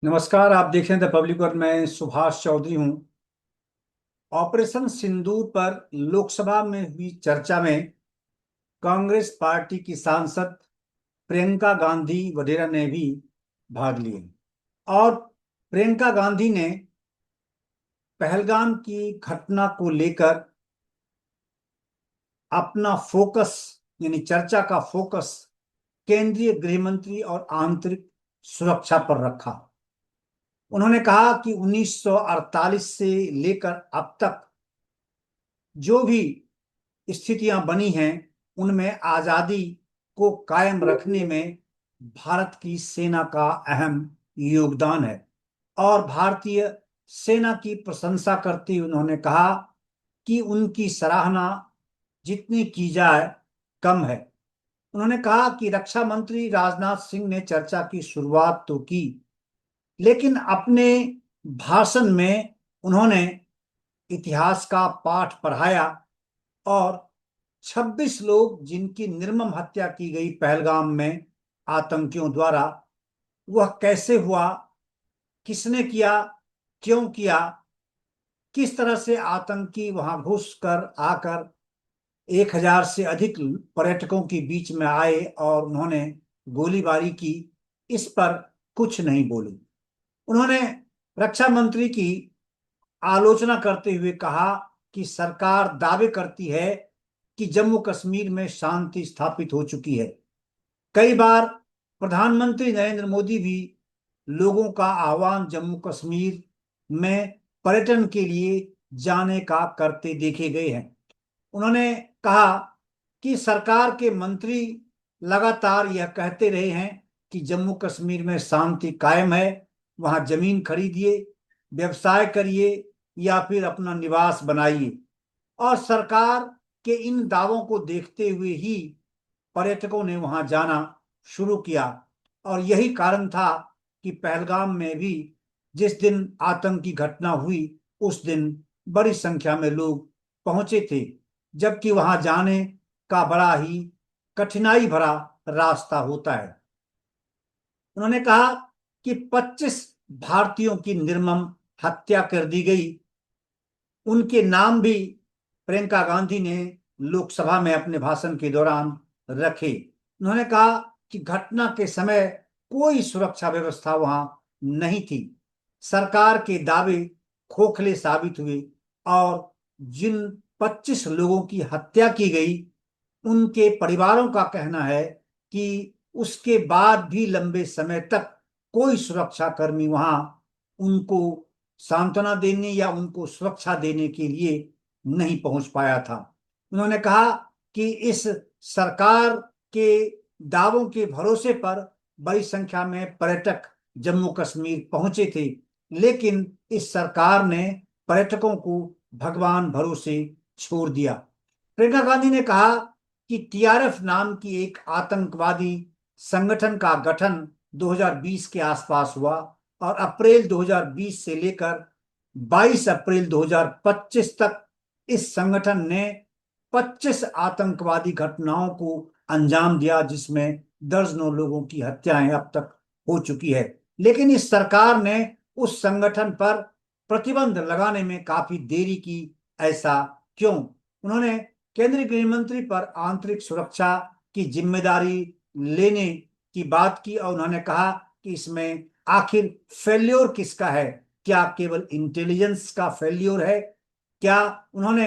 नमस्कार। आप देख रहे हैं द पब्लिक और मैं सुभाष चौधरी हूं। ऑपरेशन सिंदूर पर लोकसभा में हुई चर्चा में कांग्रेस पार्टी की सांसद प्रियंका गांधी वडेरा ने भी भाग लिए। और प्रियंका गांधी ने पहलगाम की घटना को लेकर अपना फोकस यानी चर्चा का फोकस केंद्रीय गृह मंत्री और आंतरिक सुरक्षा पर रखा। उन्होंने कहा कि 1948 से लेकर अब तक जो भी स्थितियां बनी हैं उनमें आजादी को कायम रखने में भारत की सेना का अहम योगदान है। और भारतीय सेना की प्रशंसा करते हुए उन्होंने कहा कि उनकी सराहना जितनी की जाए कम है। उन्होंने कहा कि रक्षा मंत्री राजनाथ सिंह ने चर्चा की शुरुआत तो की, लेकिन अपने भाषण में उन्होंने इतिहास का पाठ पढ़ाया और 26 लोग जिनकी निर्मम हत्या की गई पहलगाम में आतंकियों द्वारा, वह कैसे हुआ, किसने किया, क्यों किया, किस तरह से आतंकी वहां घुसकर आकर 1,000 से अधिक पर्यटकों के बीच में आए और उन्होंने गोलीबारी की, इस पर कुछ नहीं बोले। उन्होंने रक्षा मंत्री की आलोचना करते हुए कहा कि सरकार दावे करती है कि जम्मू कश्मीर में शांति स्थापित हो चुकी है। कई बार प्रधानमंत्री नरेंद्र मोदी भी लोगों का आह्वान जम्मू कश्मीर में पर्यटन के लिए जाने का करते देखे गए हैं। उन्होंने कहा कि सरकार के मंत्री लगातार यह कहते रहे हैं कि जम्मू कश्मीर में शांति कायम है, वहां जमीन खरीदिए, व्यवसाय करिए या फिर अपना निवास बनाइए। और सरकार के इन दावों को देखते हुए ही पर्यटकों ने वहां जाना शुरू किया। और यही कारण था कि पहलगाम में भी जिस दिन आतंकी घटना हुई उस दिन बड़ी संख्या में लोग पहुंचे थे, जबकि वहां जाने का बड़ा ही कठिनाई भरा रास्ता होता है। उन्होंने कहा कि 25 भारतीयों की निर्मम हत्या कर दी गई। उनके नाम भी प्रियंका गांधी ने लोकसभा में अपने भाषण के दौरान रखे। उन्होंने कहा कि घटना के समय कोई सुरक्षा व्यवस्था वहां नहीं थी। सरकार के दावे खोखले साबित हुए और जिन 25 लोगों की हत्या की गई उनके परिवारों का कहना है कि उसके बाद भी लंबे समय तक कोई सुरक्षा कर्मी वहां उनको सांत्वना देने या उनको सुरक्षा देने के लिए नहीं पहुंच पाया था। उन्होंने कहा कि इस सरकार के दावों के भरोसे पर बड़ी संख्या में पर्यटक जम्मू कश्मीर पहुंचे थे, लेकिन इस सरकार ने पर्यटकों को भगवान भरोसे छोड़ दिया। प्रियंका गांधी ने कहा कि टीआरएफ नाम की एक आतंकवादी संगठन का गठन 2020 के आसपास हुआ और अप्रैल 2020 से लेकर 22 अप्रैल 2025 तक इस संगठन ने 25 आतंकवादी घटनाओं को अंजाम दिया, जिसमें दर्जनों लोगों की हत्याएं अब तक हो चुकी है। लेकिन इस सरकार ने उस संगठन पर प्रतिबंध लगाने में काफी देरी की। ऐसा क्यों? उन्होंने केंद्रीय गृह मंत्री पर आंतरिक सुरक्षा की जिम्मेदारी लेने की बात की और उन्होंने कहा कि इसमें आखिर फेल्योर किसका है? क्या केवल इंटेलिजेंस का फेल्योर है? क्या उन्होंने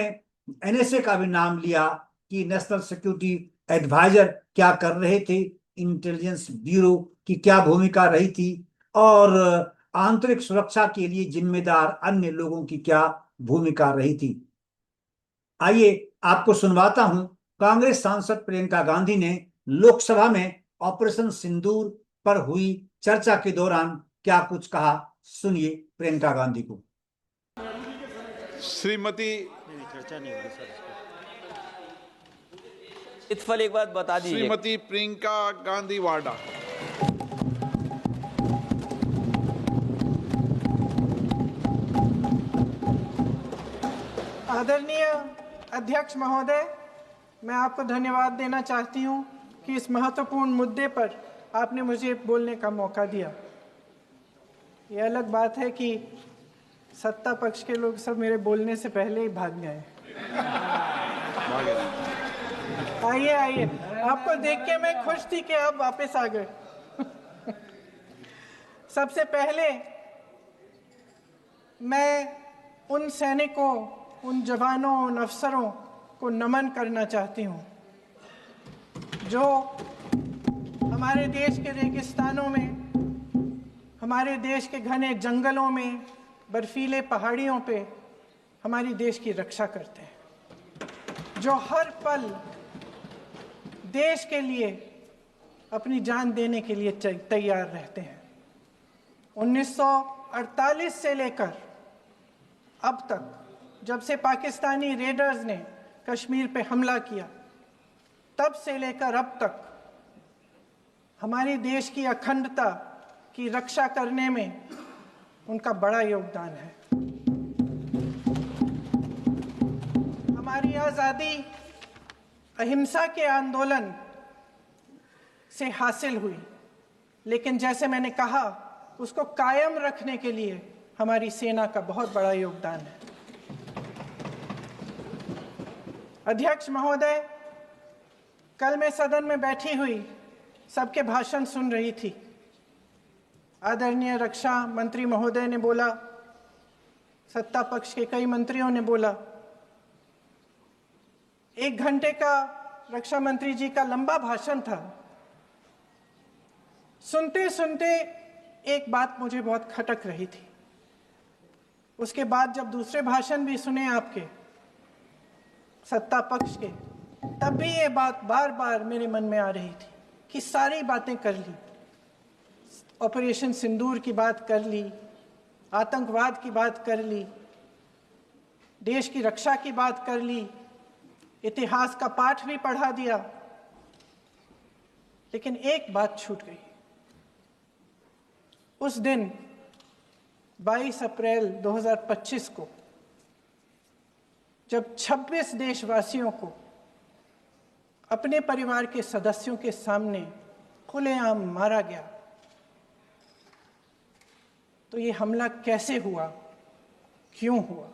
एनएसए का भी नाम लिया कि नेशनल सिक्योरिटी एडवाइजर क्या कर रहे थे, इंटेलिजेंस ब्यूरो की क्या भूमिका रही थी और आंतरिक सुरक्षा के लिए जिम्मेदार अन्य लोगों की क्या भूमिका रही थी। आइए आपको सुनवाता हूं कांग्रेस सांसद प्रियंका गांधी ने लोकसभा में ऑपरेशन सिंदूर पर हुई चर्चा के दौरान क्या कुछ कहा। सुनिए प्रियंका गांधी को। श्रीमती चर्चा नहीं होगी सर इस पे। इत्फल एक बात बता दीजिए। श्रीमती प्रियंका गांधी वाड्रा। आदरणीय अध्यक्ष महोदय, मैं आपको धन्यवाद देना चाहती हूं कि इस महत्वपूर्ण मुद्दे पर आपने मुझे बोलने का मौका दिया। ये अलग बात है कि सत्ता पक्ष के लोग सब मेरे बोलने से पहले ही भाग गए। आइए आइए, आपको देख के मैं खुश थी कि आप वापस आ गए। सबसे पहले मैं उन सैनिकों, उन जवानों, उन अफसरों को नमन करना चाहती हूँ जो हमारे देश के रेगिस्तानों में, हमारे देश के घने जंगलों में, बर्फीले पहाड़ियों पे हमारी देश की रक्षा करते हैं, जो हर पल देश के लिए अपनी जान देने के लिए तैयार रहते हैं। 1948 से लेकर अब तक, जब से पाकिस्तानी रेडर्स ने कश्मीर पे हमला किया, तब से लेकर अब तक हमारे देश की अखंडता की रक्षा करने में उनका बड़ा योगदान है। हमारी आज़ादी अहिंसा के आंदोलन से हासिल हुई, लेकिन जैसे मैंने कहा, उसको कायम रखने के लिए हमारी सेना का बहुत बड़ा योगदान है। अध्यक्ष महोदय, कल मैं सदन में बैठी हुई सबके भाषण सुन रही थी। आदरणीय रक्षा मंत्री महोदय ने बोला, सत्ता पक्ष के कई मंत्रियों ने बोला। 1 घंटे का रक्षा मंत्री जी का लंबा भाषण था। सुनते सुनते एक बात मुझे बहुत खटक रही थी। उसके बाद जब दूसरे भाषण भी सुने आपके सत्ता पक्ष के, तब भी ये बात बार बार मेरे मन में आ रही थी कि सारी बातें कर ली, ऑपरेशन सिंदूर की बात कर ली, आतंकवाद की बात कर ली, देश की रक्षा की बात कर ली, इतिहास का पाठ भी पढ़ा दिया, लेकिन एक बात छूट गई। उस दिन 22 अप्रैल 2025 को जब 26 देशवासियों को अपने परिवार के सदस्यों के सामने खुलेआम मारा गया, तो ये हमला कैसे हुआ, क्यों हुआ?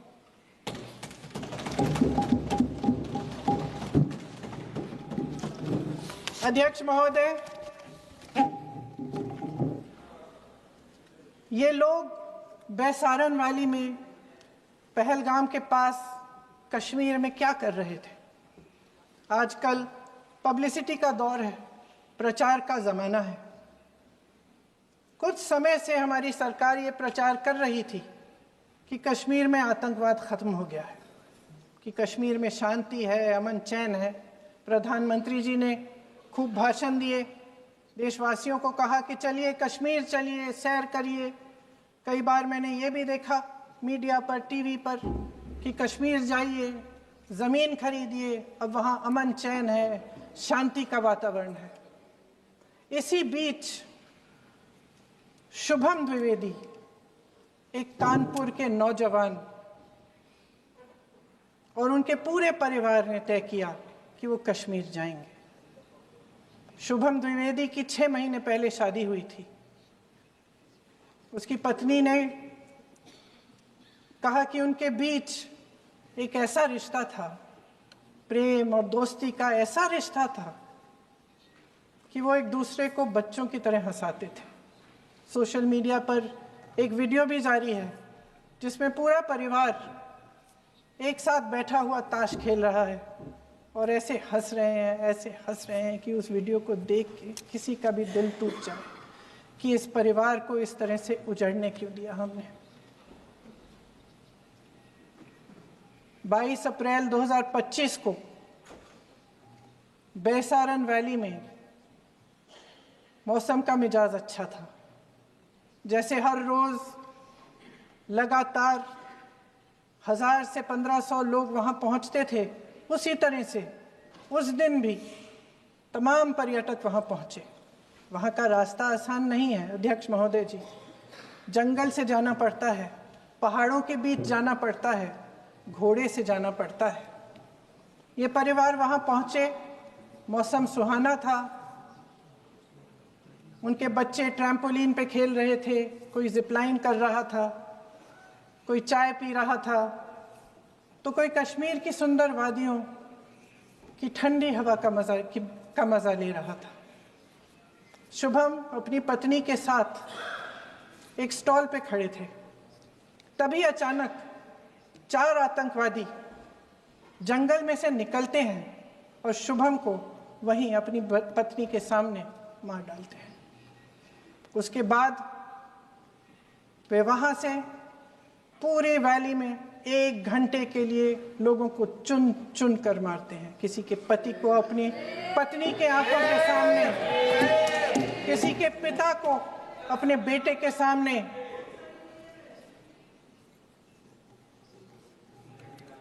अध्यक्ष महोदय, ये लोग बैसारन वैली में, पहलगाम के पास कश्मीर में क्या कर रहे थे? आजकल पब्लिसिटी का दौर है, प्रचार का ज़माना है। कुछ समय से हमारी सरकार ये प्रचार कर रही थी कि कश्मीर में आतंकवाद ख़त्म हो गया है, कि कश्मीर में शांति है, अमन चैन है। प्रधानमंत्री जी ने खूब भाषण दिए, देशवासियों को कहा कि चलिए कश्मीर चलिए, सैर करिए। कई बार मैंने ये भी देखा मीडिया पर, टीवी पर, कि कश्मीर जाइए, ज़मीन खरीदिए, अब वहाँ अमन चैन है, शांति का वातावरण है। इसी बीच शुभम द्विवेदी, एक कानपुर के नौजवान, और उनके पूरे परिवार ने तय किया कि वो कश्मीर जाएंगे। शुभम द्विवेदी की 6 महीने पहले शादी हुई थी। उसकी पत्नी ने कहा कि उनके बीच एक ऐसा रिश्ता था, प्रेम और दोस्ती का ऐसा रिश्ता था कि वो एक दूसरे को बच्चों की तरह हंसाते थे। सोशल मीडिया पर एक वीडियो भी जारी है जिसमें पूरा परिवार एक साथ बैठा हुआ ताश खेल रहा है और ऐसे हंस रहे हैं, ऐसे हंस रहे हैं कि उस वीडियो को देख के किसी का भी दिल टूट जाए कि इस परिवार को इस तरह से उजड़ने क्यों दिया हमने। 22 अप्रैल 2025 को बैसारन वैली में मौसम का मिजाज अच्छा था। जैसे हर रोज़ लगातार 1000 से 1500 लोग वहाँ पहुँचते थे, उसी तरह से उस दिन भी तमाम पर्यटक वहाँ पहुँचे। वहाँ का रास्ता आसान नहीं है अध्यक्ष महोदय जी, जंगल से जाना पड़ता है, पहाड़ों के बीच जाना पड़ता है, घोड़े से जाना पड़ता है। ये परिवार वहाँ पहुँचे, मौसम सुहाना था, उनके बच्चे ट्रैम्पोलिन पे खेल रहे थे, कोई जिपलाइन कर रहा था, कोई चाय पी रहा था, तो कोई कश्मीर की सुंदर वादियों की ठंडी हवा का मजा ले रहा था। शुभम अपनी पत्नी के साथ एक स्टॉल पे खड़े थे। तभी अचानक 4 आतंकवादी जंगल में से निकलते हैं और शुभम को वहीं अपनी पत्नी के सामने मार डालते हैं। उसके बाद वे वहां से पूरे वैली में 1 घंटे के लिए लोगों को चुन चुन कर मारते हैं। किसी के पति को अपनी पत्नी के आंखों के सामने, किसी के पिता को अपने बेटे के सामने,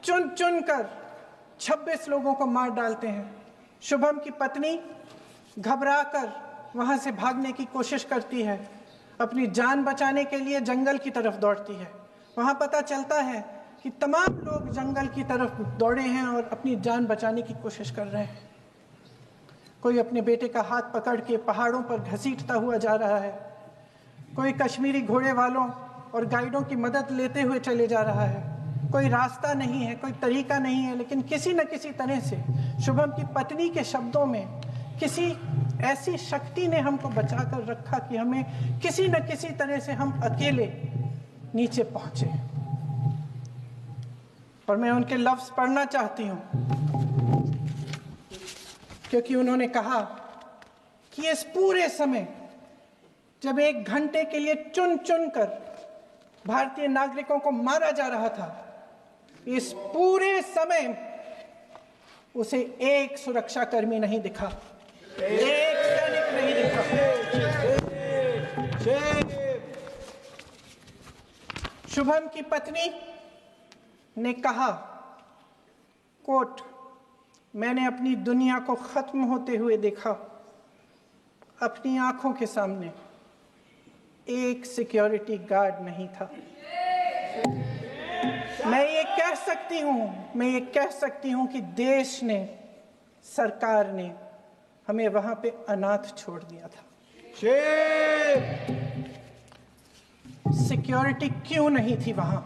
चुन चुन कर 26 लोगों को मार डालते हैं। शुभम की पत्नी घबराकर वहां से भागने की कोशिश करती है, अपनी जान बचाने के लिए जंगल की तरफ दौड़ती है। वहां पता चलता है कि तमाम लोग जंगल की तरफ दौड़े हैं और अपनी जान बचाने की कोशिश कर रहे हैं। कोई अपने बेटे का हाथ पकड़ के पहाड़ों पर घसीटता हुआ जा रहा है, कोई कश्मीरी घोड़े वालों और गाइडों की मदद लेते हुए चले जा रहा है। कोई रास्ता नहीं है, कोई तरीका नहीं है, लेकिन किसी न किसी तरह से शुभम की पत्नी के शब्दों में किसी ऐसी शक्ति ने हमको बचा कर रखा कि हमें किसी न किसी तरह से हम अकेले नीचे पहुंचे। और मैं उनके लफ्ज पढ़ना चाहती हूं, क्योंकि उन्होंने कहा कि इस पूरे समय जब 1 घंटे के लिए चुन चुन कर भारतीय नागरिकों को मारा जा रहा था, इस पूरे समय उसे एक सुरक्षाकर्मी नहीं दिखा, एक सैनिक नहीं दिखा। शुभम की पत्नी ने कहा, कोट, मैंने अपनी दुनिया को खत्म होते हुए देखा। अपनी आंखों के सामने एक सिक्योरिटी गार्ड नहीं था। मैं ये कह सकती हूं कि देश ने, सरकार ने हमें वहां पे अनाथ छोड़ दिया था। सिक्योरिटी क्यों नहीं थी वहां?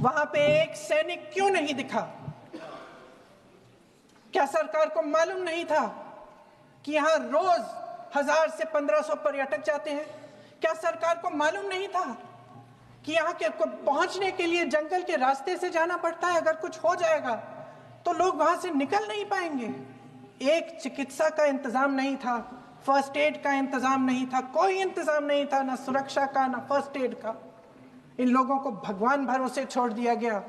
वहां पे एक सैनिक क्यों नहीं दिखा? क्या सरकार को मालूम नहीं था कि यहां रोज 1000 से 1500 पर्यटक जाते हैं? क्या सरकार को मालूम नहीं था कि यहाँ के को पहुंचने के लिए जंगल के रास्ते से जाना पड़ता है? अगर कुछ हो जाएगा तो लोग वहां से निकल नहीं पाएंगे। एक चिकित्सा का इंतजाम नहीं था, फर्स्ट एड का इंतजाम नहीं था, कोई इंतजाम नहीं था, ना सुरक्षा का ना फर्स्ट एड का। इन लोगों को भगवान भरोसे छोड़ दिया गया।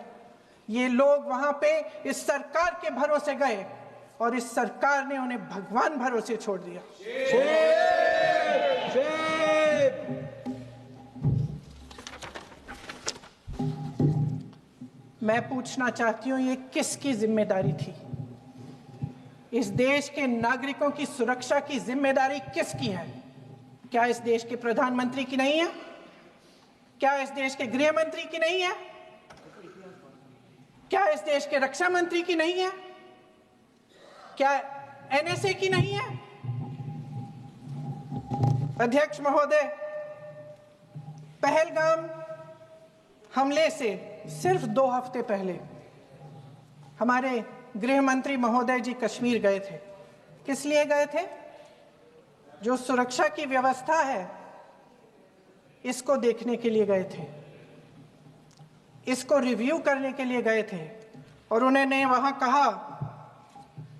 ये लोग वहां पे इस सरकार के भरोसे गए और इस सरकार ने उन्हें भगवान भरोसे छोड़ दिया। मैं पूछना चाहती हूं, ये किसकी जिम्मेदारी थी? इस देश के नागरिकों की सुरक्षा की जिम्मेदारी किसकी है? क्या इस देश के प्रधानमंत्री की नहीं है? क्या इस देश के गृह मंत्री की नहीं है? क्या इस देश के रक्षा मंत्री की नहीं है? क्या एनएसए की नहीं है? अध्यक्ष महोदय, पहलगाम हमले से सिर्फ 2 हफ्ते पहले हमारे गृह मंत्री महोदय जी कश्मीर गए थे। किस लिए गए थे? जो सुरक्षा की व्यवस्था है इसको देखने के लिए गए थे, इसको रिव्यू करने के लिए गए थे। और उन्होंने वहां कहा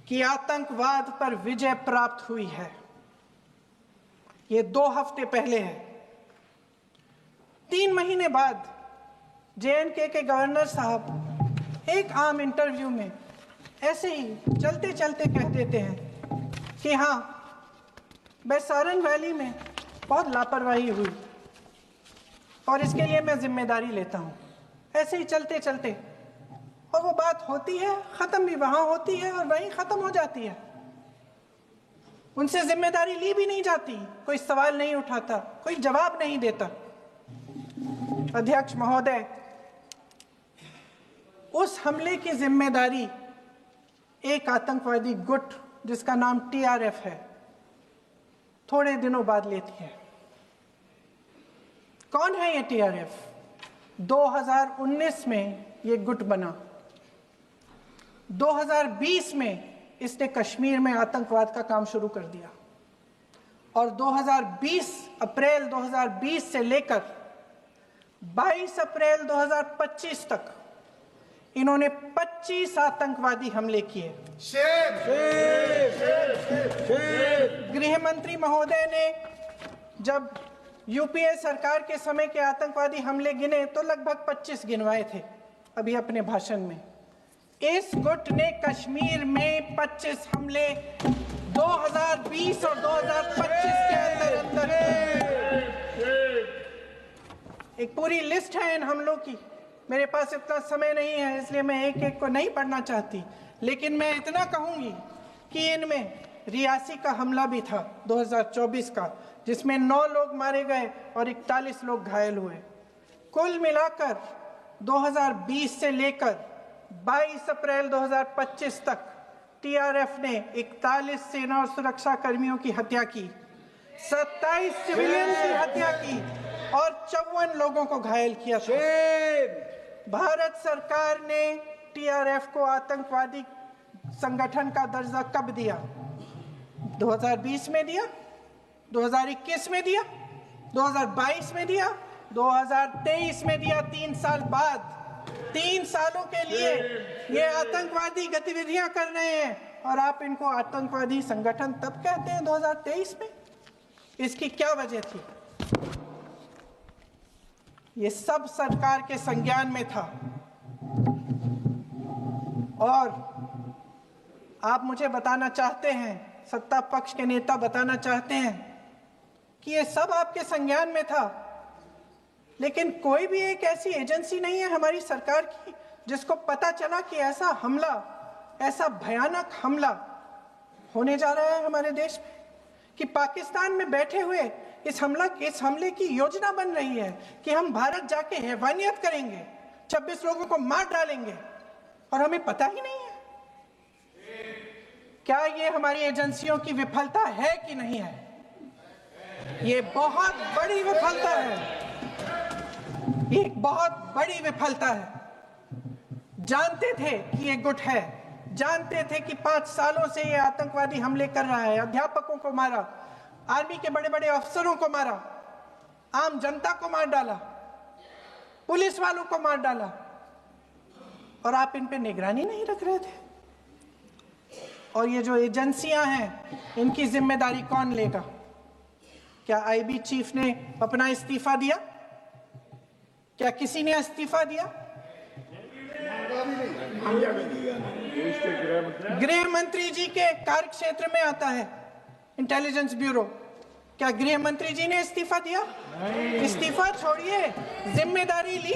कि आतंकवाद पर विजय प्राप्त हुई है। ये 2 हफ्ते पहले है। 3 महीने बाद जेएनके के गवर्नर साहब एक आम इंटरव्यू में ऐसे ही चलते चलते कह देते हैं कि हाँ, बैसारन वैली में बहुत लापरवाही हुई और इसके लिए मैं जिम्मेदारी लेता हूँ। ऐसे ही चलते चलते, और वो बात होती है, खत्म भी वहां होती है और वहीं खत्म हो जाती है। उनसे जिम्मेदारी ली भी नहीं जाती, कोई सवाल नहीं उठाता, कोई जवाब नहीं देता। अध्यक्ष महोदय, उस हमले की जिम्मेदारी एक आतंकवादी गुट जिसका नाम टीआरएफ है, थोड़े दिनों बाद लेती है। कौन है ये टीआरएफ? 2019 में ये गुट बना, 2020 में इसने कश्मीर में आतंकवाद का काम शुरू कर दिया और अप्रैल 2020 से लेकर 22 अप्रैल 2025 तक इन्होंने 25 आतंकवादी हमले किए। गृह मंत्री महोदय ने जब यूपीए सरकार के समय के आतंकवादी हमले गिने तो लगभग 25 गिनवाए थे अभी अपने भाषण में। इस गुट ने कश्मीर में 25 हमले 2020 और 2025 के अंदर एक पूरी लिस्ट है इन हमलों की। मेरे पास इतना समय नहीं है इसलिए मैं एक एक को नहीं पढ़ना चाहती, लेकिन मैं इतना कहूंगी कि इनमें रियासी का हमला भी था 2024 का, जिसमें 9 लोग मारे गए और 41 लोग घायल हुए। कुल मिलाकर 2020 से लेकर 22 अप्रैल 2025 तक टीआरएफ ने 41 सेना और सुरक्षा कर्मियों की हत्या की, 27 सिविलियन की हत्या की और 54 लोगों को घायल किया था। भारत सरकार ने टीआरएफ को आतंकवादी संगठन का दर्जा कब दिया? 2020 में दिया, 2021 में दिया, 2022 में दिया, 2023 में दिया। 3 साल बाद, 3 सालों के लिए ये आतंकवादी गतिविधियां कर रहे हैं और आप इनको आतंकवादी संगठन तब कहते हैं 2023 में? इसकी क्या वजह थी? ये सब सरकार के संज्ञान में था और आप मुझे बताना चाहते हैं, सत्ता पक्ष के नेता बताना चाहते हैं कि ये सब आपके संज्ञान में था, लेकिन कोई भी एक ऐसी एजेंसी नहीं है हमारी सरकार की जिसको पता चला कि ऐसा हमला, ऐसा भयानक हमला होने जा रहा है हमारे देश में, कि पाकिस्तान में बैठे हुए इस हमले की योजना बन रही है कि हम भारत जाके हैवानियत करेंगे, 26 लोगों को मार डालेंगे और हमें पता ही नहीं है। क्या ये हमारी एजेंसियों की विफलता है कि नहीं है? ये बहुत बड़ी विफलता है, एक बहुत बड़ी विफलता है। जानते थे कि ये गुट है, जानते थे कि 5 सालों से ये आतंकवादी हमले कर रहा है, अध्यापकों को मारा, आर्मी के बड़े बड़े अफसरों को मारा, आम जनता को मार डाला, पुलिस वालों को मार डाला, और आप इन पे निगरानी नहीं रख रहे थे। और ये जो एजेंसियां हैं इनकी जिम्मेदारी कौन लेगा? क्या आईबी चीफ ने अपना इस्तीफा दिया? क्या किसी ने इस्तीफा दिया? गृह मंत्री जी के कार्य क्षेत्र में आता है इंटेलिजेंस ब्यूरो। क्या गृह मंत्री जी ने इस्तीफा दिया? इस्तीफा छोड़िए, जिम्मेदारी ली।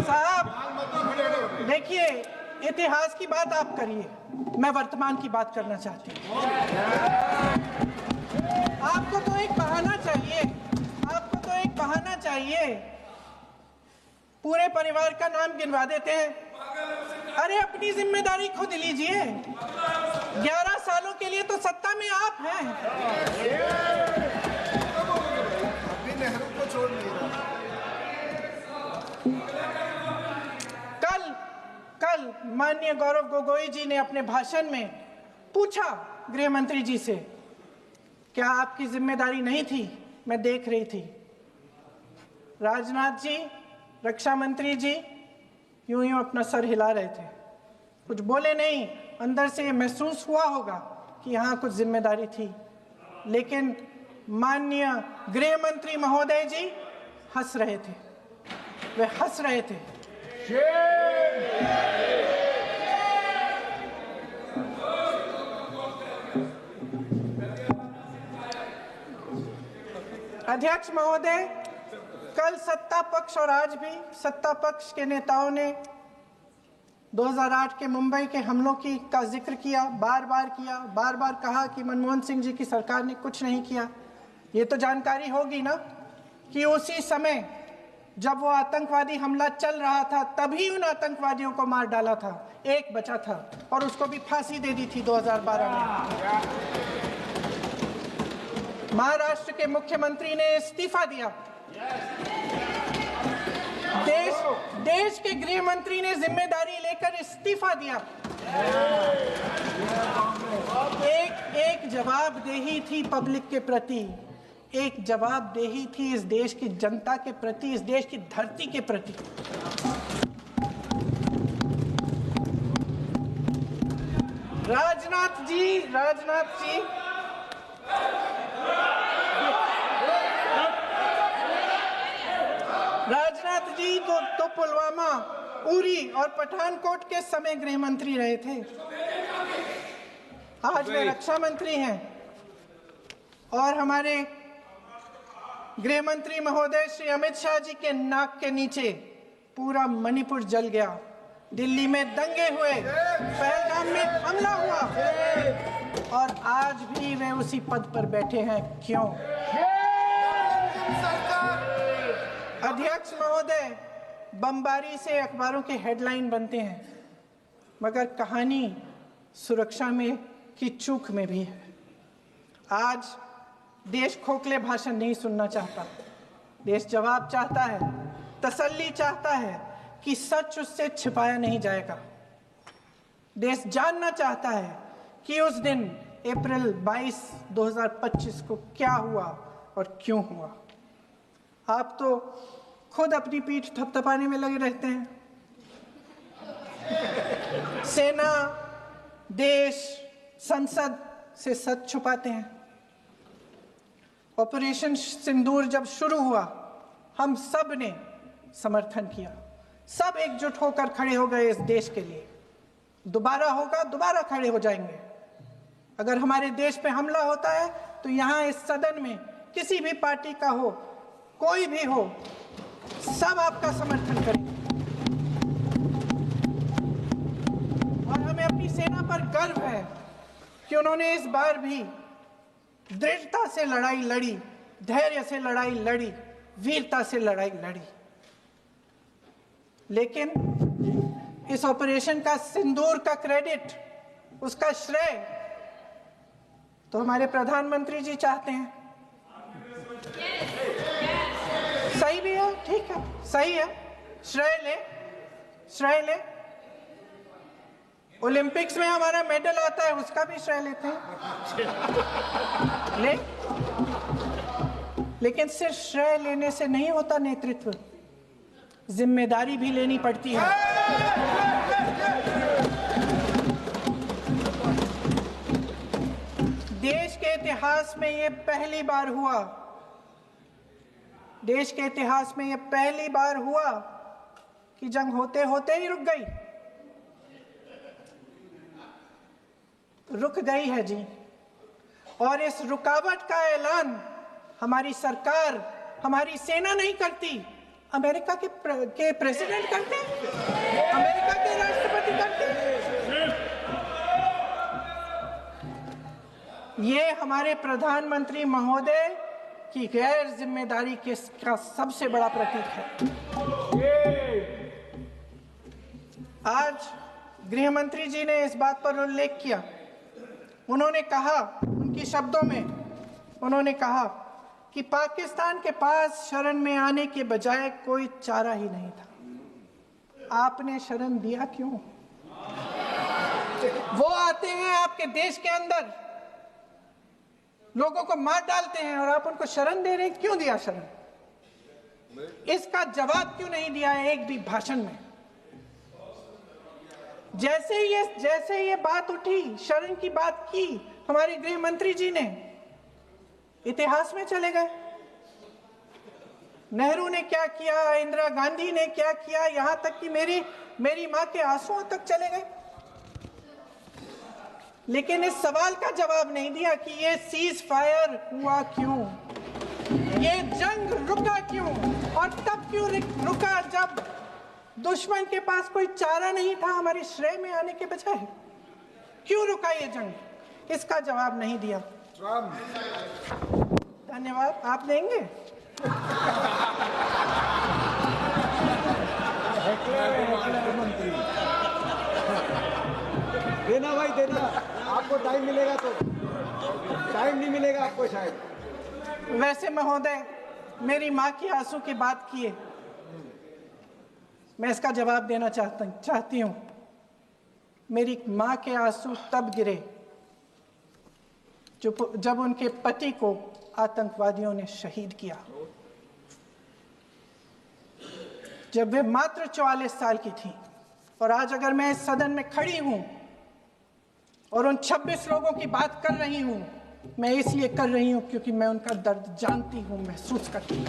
साहब देखिए, इतिहास की बात आप करिए, मैं वर्तमान की बात करना चाहती हूँ। आपको तो एक बहाना चाहिए, आपको तो एक बहाना चाहिए। पूरे परिवार का नाम गिनवा देते हैं। अरे अपनी जिम्मेदारी खुद लीजिए। 11 सालों के लिए तो सत्ता में आप हैं। नेहरू को छोड़ नहीं रहा। कल माननीय गौरव गोगोई जी ने अपने भाषण में पूछा गृह मंत्री जी से, क्या आपकी जिम्मेदारी नहीं थी? मैं देख रही थी। राजनाथ जी, रक्षा मंत्री जी यूं यूं अपना सर हिला रहे थे, कुछ बोले नहीं। अंदर से ये महसूस हुआ होगा कि यहाँ कुछ जिम्मेदारी थी, लेकिन माननीय गृह मंत्री महोदय जी हंस रहे थे, वे हंस रहे थे। अध्यक्ष महोदय, कल सत्ता पक्ष और आज भी सत्ता पक्ष के नेताओं ने 2008 के मुंबई के हमलों का जिक्र किया, बार बार कहा कि मनमोहन सिंह जी की सरकार ने कुछ नहीं किया। ये तो जानकारी होगी ना कि उसी समय जब वो आतंकवादी हमला चल रहा था तभी उन आतंकवादियों को मार डाला था। एक बचा था और उसको भी फांसी दे दी थी 2012 में। महाराष्ट्र के मुख्यमंत्री ने इस्तीफा दिया। देश के गृह मंत्री ने जिम्मेदारी लेकर इस्तीफा दिया। एक जवाबदेही थी पब्लिक के प्रति, एक जवाबदेही थी इस देश की जनता के प्रति, इस देश की धरती के प्रति। राजनाथ जी तो पुलवामा, उरी और पठानकोट के समय गृह मंत्री रहे थे। आज वे रक्षा मंत्री हैं और हमारे गृह मंत्री महोदय श्री अमित शाह जी के नाक के नीचे पूरा मणिपुर जल गया, दिल्ली में दंगे हुए, पहलगाम में हमला हुआ और आज भी वे उसी पद पर बैठे हैं। क्यों? अध्यक्ष महोदय, बमबारी से अखबारों के हेडलाइन बनते हैं, मगर कहानी सुरक्षा में की चूक में भी है। आज देश खोखले भाषण नहीं सुनना चाहता, देश जवाब चाहता है, तसल्ली चाहता है कि सच उससे छिपाया नहीं जाएगा। देश जानना चाहता है कि उस दिन अप्रैल 22, 2025 को क्या हुआ और क्यों हुआ। आप तो खुद अपनी पीठ थपथपाने में लगे रहते हैं। सेना, देश, संसद से सच छुपाते हैं। ऑपरेशन सिंदूर जब शुरू हुआ, हम सब ने समर्थन किया, सब एकजुट होकर खड़े हो गए इस देश के लिए। दोबारा होगा, दोबारा खड़े हो जाएंगे। अगर हमारे देश पे हमला होता है तो यहाँ इस सदन में किसी भी पार्टी का हो, कोई भी हो, सब आपका समर्थन करेंगे। और हमें अपनी सेना पर गर्व है कि उन्होंने इस बार भी दृढ़ता से लड़ाई लड़ी, धैर्य से लड़ाई लड़ी, वीरता से लड़ाई लड़ी। लेकिन इस ऑपरेशन का सिंदूर का क्रेडिट, उसका श्रेय तो हमारे प्रधानमंत्री जी चाहते हैं। सही भी है, ठीक है, सही है, श्रेय ले। ओलंपिक्स में हमारा मेडल आता है, उसका भी श्रेय लेते हैं, लेकिन सिर्फ श्रेय लेने से नहीं होता नेतृत्व, जिम्मेदारी भी लेनी पड़ती है। देश के इतिहास में ये पहली बार हुआ, देश के इतिहास में ये पहली बार हुआ कि जंग होते होते ही रुक गई। रुक गई है जी, और इस रुकावट का ऐलान हमारी सरकार, हमारी सेना नहीं करती, अमेरिका के प्रेसिडेंट करते हैं, अमेरिका के राष्ट्रपति करते हैं। ये हमारे प्रधानमंत्री महोदय की गैर जिम्मेदारी का सबसे बड़ा प्रतीक है। आज गृह मंत्री जी ने इस बात पर उल्लेख किया। उन्होंने कहा, उनके शब्दों में उन्होंने कहा कि पाकिस्तान के पास शरण में आने के बजाय कोई चारा ही नहीं था। आपने शरण दिया क्यों? वो आते हैं आपके देश के अंदर, लोगों को मार डालते हैं और आप उनको शरण दे रहे हैं। क्यों दिया शरण? इसका जवाब क्यों नहीं दिया एक भी भाषण में? जैसे ये बात उठी, शरण की बात की, हमारे गृह मंत्री जी ने इतिहास में चले गए। नेहरू ने क्या किया, इंदिरा गांधी ने क्या किया, यहां तक कि मेरी मां के आंसुओं तक चले गए। लेकिन इस सवाल का जवाब नहीं दिया कि ये सीज फायर हुआ क्यों, ये जंग रुका क्यों, और तब क्यों रुका जब दुश्मन के पास कोई चारा नहीं था हमारे श्रेय में आने के बजाय। क्यों रुका ये जंग? इसका जवाब नहीं दिया। धन्यवाद। आप देंगे? मंत्री दे दिया, आपको टाइम मिलेगा तो टाइम नहीं मिलेगा आपको शायद। वैसे महोदय, मेरी माँ की आंसू की बात किए, मैं इसका जवाब देना चाहती हूँ। मेरी माँ के आंसू तब गिरे जब उनके पति को आतंकवादियों ने शहीद किया, जब वे मात्र 44 साल की थी। और आज अगर मैं इस सदन में खड़ी हूं और उन 26 लोगों की बात कर रही हूं, मैं इसलिए कर रही हूं क्योंकि मैं उनका दर्द जानती हूं, महसूस करती हूं।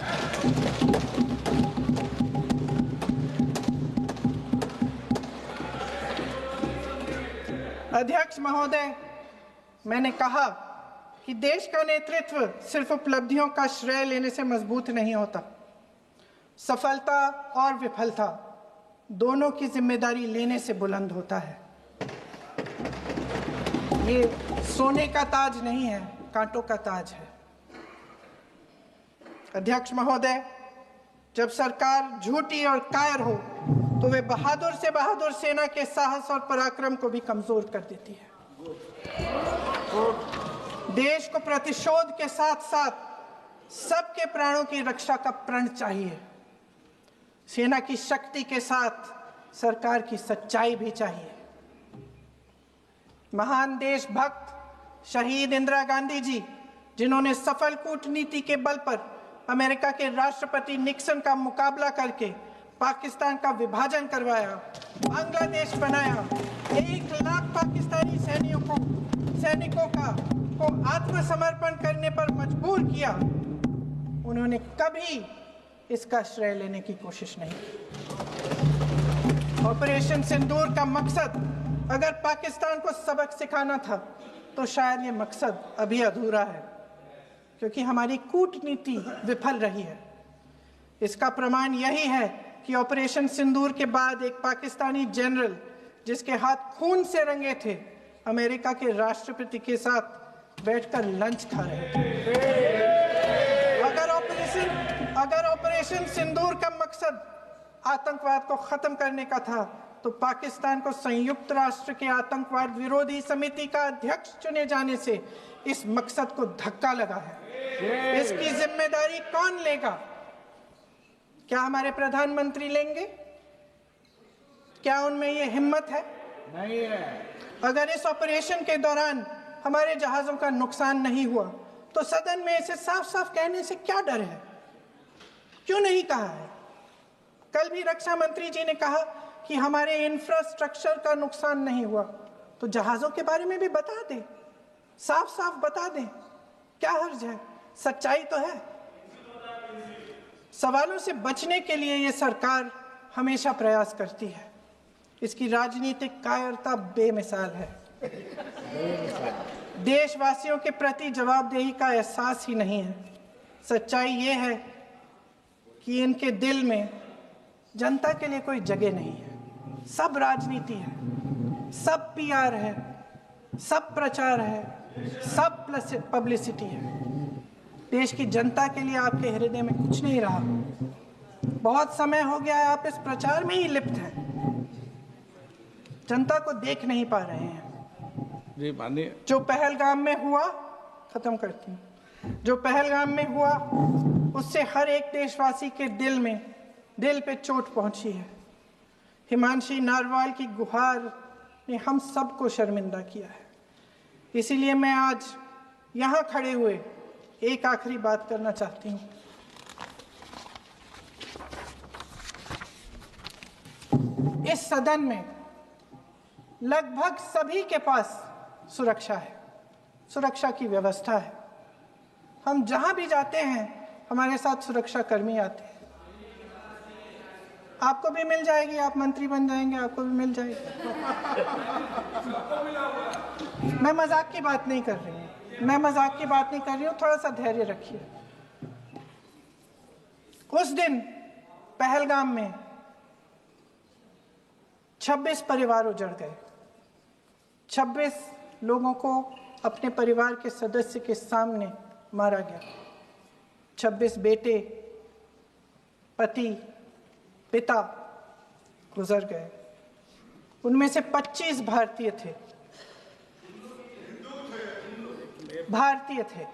अध्यक्ष महोदय, मैंने कहा कि देश का नेतृत्व सिर्फ उपलब्धियों का श्रेय लेने से मजबूत नहीं होता। सफलता और विफलता दोनों की जिम्मेदारी लेने से बुलंद होता है। ये सोने का ताज नहीं है, कांटों का ताज है। अध्यक्ष महोदय, जब सरकार झूठी और कायर हो तो वे बहादुर से बहादुर सेना के साहस और पराक्रम को भी कमजोर कर देती है। देश को प्रतिशोध के साथ साथ सबके प्राणों की रक्षा का प्रण चाहिए। सेना की शक्ति के साथ सरकार की सच्चाई भी चाहिए। महान देशभक्त शहीद इंदिरा गांधी जी, जिन्होंने सफल कूटनीति के बल पर अमेरिका के राष्ट्रपति निक्सन का मुकाबला करके पाकिस्तान का विभाजन करवाया, बांग्लादेश बनाया, 1 लाख पाकिस्तानी सैनिकों को आत्मसमर्पण करने पर मजबूर किया, उन्होंने कभी इसका श्रेय लेने की कोशिश नहीं की। ऑपरेशन सिंदूर का मकसद अगर पाकिस्तान को सबक सिखाना था तो शायद ये मकसद अभी अधूरा है, क्योंकि हमारी कूटनीति विफल रही है। इसका प्रमाण यही है कि ऑपरेशन सिंदूर के बाद एक पाकिस्तानी जनरल, जिसके हाथ खून से रंगे थे, अमेरिका के राष्ट्रपति के साथ बैठकर लंच खा रहे थे। अगर ऑपरेशन सिंदूर का मकसद आतंकवाद को खत्म करने का था तो पाकिस्तान को संयुक्त राष्ट्र के आतंकवाद विरोधी समिति का अध्यक्ष चुने जाने से इस मकसद को धक्का लगा है। इसकी जिम्मेदारी कौन लेगा? क्या हमारे प्रधानमंत्री लेंगे? क्या उनमें ये हिम्मत है? नहीं है। अगर इस ऑपरेशन के दौरान हमारे जहाजों का नुकसान नहीं हुआ तो सदन में इसे साफ साफ कहने से क्या डर है? क्यों नहीं कहा है? कल भी रक्षा मंत्री जी ने कहा कि हमारे इंफ्रास्ट्रक्चर का नुकसान नहीं हुआ, तो जहाजों के बारे में भी बता दें, साफ साफ बता दें, क्या हर्ज है? सच्चाई तो है। सवालों से बचने के लिए ये सरकार हमेशा प्रयास करती है। इसकी राजनीतिक कायरता बेमिसाल है। देशवासियों के प्रति जवाबदेही का एहसास ही नहीं है। सच्चाई ये है कि इनके दिल में जनता के लिए कोई जगह नहीं है। सब राजनीति है, सब पीआर है, सब प्रचार है, सब पब्लिसिटी है। देश की जनता के लिए आपके हृदय में कुछ नहीं रहा। बहुत समय हो गया है आप इस प्रचार में ही लिप्त हैं, जनता को देख नहीं पा रहे हैं। जी माननीय, जो पहलगाम में हुआ, खत्म करती हूँ, जो पहलगाम में हुआ उससे हर एक देशवासी के दिल पे चोट पहुंची है। हिमांशी नारवाल की गुहार ने हम सबको शर्मिंदा किया है। इसीलिए मैं आज यहाँ खड़े हुए एक आखिरी बात करना चाहती हूँ। इस सदन में लगभग सभी के पास सुरक्षा है, सुरक्षा की व्यवस्था है। हम जहां भी जाते हैं हमारे साथ सुरक्षा कर्मी आते हैं। आपको भी मिल जाएगी, आप मंत्री बन जाएंगे, आपको भी मिल जाएगी। मैं मजाक की बात नहीं कर रही हूँ, थोड़ा सा धैर्य रखिए। उस दिन पहलगाम में 26 परिवार उजड़ गए। 26 लोगों को अपने परिवार के सदस्य के सामने मारा गया। 26 बेटे, पति, पिता गुजर गए। उनमें से 25 भारतीय थे। भारतीय थे।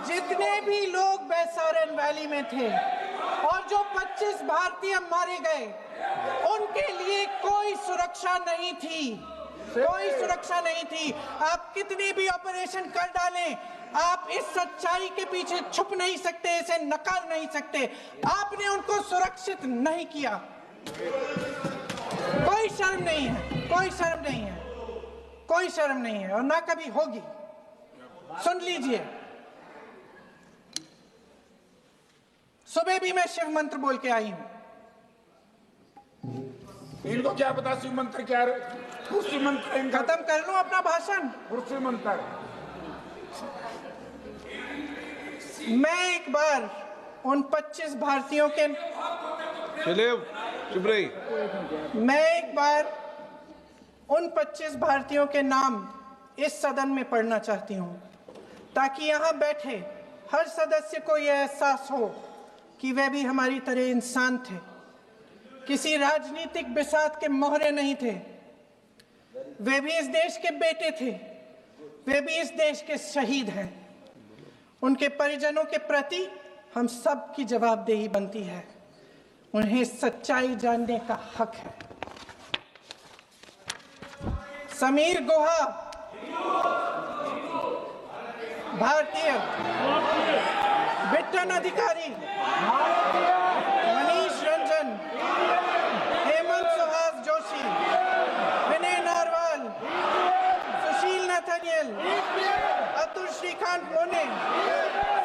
जितने भी लोग बैसारन वैली में थे और जो 25 भारतीय मारे गए, उनके लिए कोई सुरक्षा नहीं थी, कोई सुरक्षा नहीं थी। आप कितने भी ऑपरेशन कर डालें, आप इस सच्चाई के पीछे छुप नहीं सकते, इसे नकार नहीं सकते। आपने उनको सुरक्षित नहीं किया। कोई शर्म नहीं है, कोई शर्म नहीं है, कोई शर्म नहीं है और ना कभी होगी। सुन लीजिए, सुबह भी मैं शिव मंत्र बोल के आई हूं। इनको क्या पता शिव मंत्र क्या है? शिव मंत्र इनका खत्म कर लूं अपना भाषण। शिव मंत्र। मैं एक बार उन 25 भारतीयों के चुप रही। मैं एक बार उन 25 भारतीयों के नाम इस सदन में पढ़ना चाहती हूं, ताकि यहां बैठे हर सदस्य को यह एहसास हो कि वे भी हमारी तरह इंसान थे, किसी राजनीतिक बिसात के मोहरे नहीं थे। वे भी इस देश के बेटे थे, वे भी इस देश के शहीद हैं। उनके परिजनों के प्रति हम सब की जवाबदेही बनती है। उन्हें सच्चाई जानने का हक है। समीर गुहा भारतीय, बिट्टन अधिकारी, मनीष रंजन, हेमंत सुहास जोशी, विनय नारवाल, सुशील नथनियल, अतुल श्रीकांत मोने,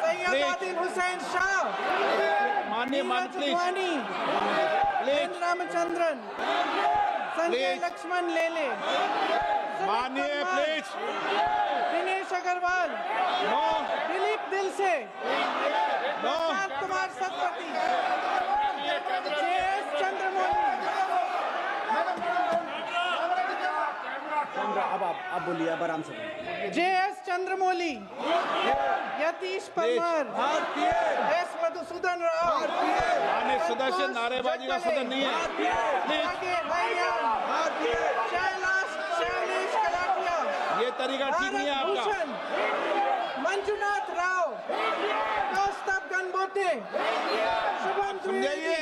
सैयद आदिल हुसैन शाह, माननीय वानी, रामचंद्रन, संजय लक्ष्मण लेले, माननीय प्लीज दिनेश अग्रवाल, दिलीप दिल से, कुमार सतपति, JS चंद्रमौली। अब बोलिए, अब आराम से बोलिए। JS चंद्रमौली, यतीश परमार, S मधुसूदन राव, माननीय सदस्य, नारेबाजी का सदन नहीं है। शैलेश कलाटिया, ये तरीका ठीक नहीं है आपका। मंजुनाथ राव, कौस्तभ गणबोटे, शुभम द्विवेदी,